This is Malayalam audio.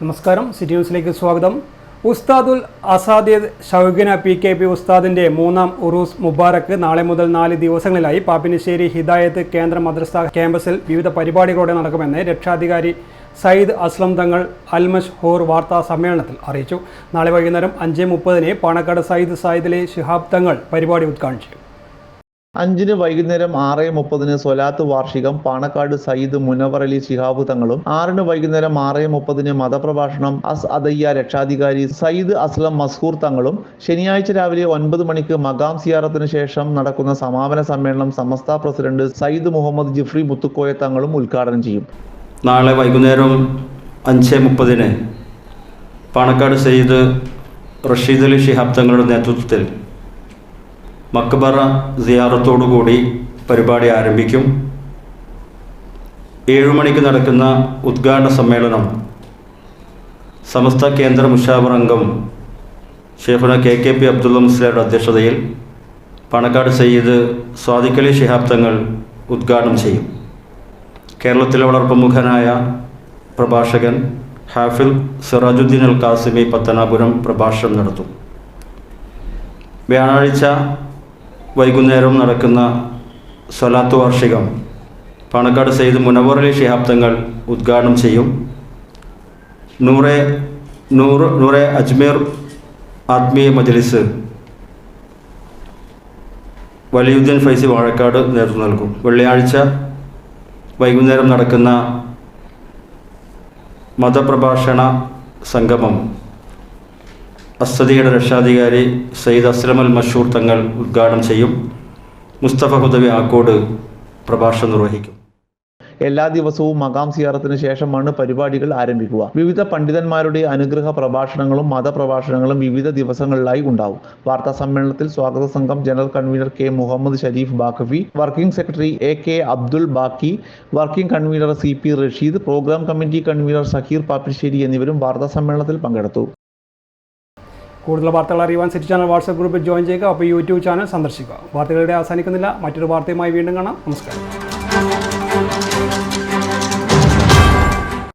നമസ്കാരം, സിറ്റി ന്യൂസിലേക്ക് സ്വാഗതം. ഉസ്താദുൽ അസാദിദ് ഷൗഖിന PKP ഉസ്താദിൻ്റെ മൂന്നാം ഉറൂസ് മുബാറക്ക് നാളെ മുതൽ 4 ദിവസങ്ങളിലായി പാപ്പിനിശ്ശേരി ഹിദായത്ത് കേന്ദ്ര മദ്രസ ക്യാമ്പസിൽ വിവിധ പരിപാടികളോടെ നടക്കുമെന്ന് രക്ഷാധികാരി സയ്യിദ് അസ്ലം തങ്ങൾ അൽ-മശ്ഹൂർ വാർത്താ സമ്മേളനത്തിൽ അറിയിച്ചു. നാളെ വൈകുന്നേരം 5:30 പാണക്കാട് സയ്യിദ് സായിദിലെ ശിഹാബ് തങ്ങൾ പരിപാടി ഉദ്ഘാടനം ചെയ്യും. 5 വൈകുന്നേരം 6:30 സ്വലാത്ത് വാർഷികം പാണക്കാട് സയ്യിദ് മുനവർ അലി ശിഹാബ് തങ്ങളും, 6 വൈകുന്നേരം 6:30 മതപ്രഭാഷണം അദയ്യ രക്ഷാധികാരി സയ്യിദ് അസ്ലം മസ്ഹൂർ തങ്ങളും, ശനിയാഴ്ച രാവിലെ 9 മണിക്ക് മകാം സിയാറത്തിന് ശേഷം നടക്കുന്ന സമാപന സമ്മേളനം സമസ്ത പ്രസിഡന്റ് സയ്യിദ് മുഹമ്മദ് ജിഫ്രി മുത്തുക്കോയ തങ്ങളും ഉദ്ഘാടനം ചെയ്യും. നാളെ വൈകുന്നേരം 5:30 പാണക്കാട് സയ്യിദ് റഷീദ് അലി ശിഹാബ് തങ്ങളുടെ നേതൃത്വത്തിൽ മക്ബറ സിയാറത്തോടുകൂടി പരിപാടി ആരംഭിക്കും. 7 മണിക്ക് നടക്കുന്ന ഉദ്ഘാടന സമ്മേളനം സമസ്ത കേന്ദ്ര മുഷാവർ അംഗം ഷെയ്ഖുന KKP അബ്ദുള്ള മുസ്ലിയാരുടെ അധ്യക്ഷതയിൽ പാണക്കാട് സയ്യിദ് സ്വാദിഖ് അലി ശിഹാബ് തങ്ങൾ ഉദ്ഘാടനം ചെയ്യും. കേരളത്തിലെ വളരെ പ്രമുഖനായ പ്രഭാഷകൻ ഹാഫിൽ സിറാജുദ്ദീൻ അൽ ഖാസിമി പത്തനാപുരം പ്രഭാഷണം നടത്തും. വ്യാഴാഴ്ച വൈകുന്നേരം നടക്കുന്ന സ്വലാത്ത് വാർഷികം പാണക്കാട് സയ്യിദ് മുനവർ അലി ശിഹാബ് തങ്ങൾ ഉദ്ഘാടനം ചെയ്യും. നൂറെ അജ്മീർ ആത്മീയ മജ്ലിസ് വലിയുദ്ദീൻ ഫൈസി വാഴക്കാട് നേതൃത്വം നൽകും. വെള്ളിയാഴ്ച വൈകുന്നേരം നടക്കുന്ന മതപ്രഭാഷണ സംഗമം അസ്സദിയുടെ രക്ഷാധികാരി സയ്യിദ് അസ്ലം അൽ-മശ്ഹൂർ തങ്ങൾ ഉദ്ഘാടനം ചെയ്യും. മുസ്തഫ ഹുദവി ആക്കോട് പ്രഭാഷണം നിർവഹിക്കും. എല്ലാ ദിവസവും മകാം സിയാറത്തിന് ശേഷമാണ് പരിപാടികൾ ആരംഭിക്കുക. വിവിധ പണ്ഡിതന്മാരുടെ അനുഗ്രഹ പ്രഭാഷണങ്ങളും മതപ്രഭാഷണങ്ങളും വിവിധ ദിവസങ്ങളിലായി ഉണ്ടാവും. വാർത്താ സമ്മേളനത്തിൽ സ്വാഗത സംഘം general convener K Muhammad Sharif Baqafi, working secretary AK Abdul Baqi, working convener CP Rasheed, programme committee convener Saheer Pappisseri എന്നിവരും വാർത്താ സമ്മേളനത്തിൽ പങ്കെടുത്തു. കൂടുതൽ വാർത്തകൾ അറിയുവാൻ സിറ്റി ചാനൽ വാട്സ്ആപ്പ് ഗ്രൂപ്പിൽ ജോയിൻ ചെയ്യുക. അപ്പോൾ YouTube ചാനൽ സന്ദർശിക്കുക. വാർത്തകളുടെ അവസാനിക്കുന്നില്ല. മറ്റൊരു വാർത്തയുമായി വീണ്ടും കാണാം. നമസ്കാരം.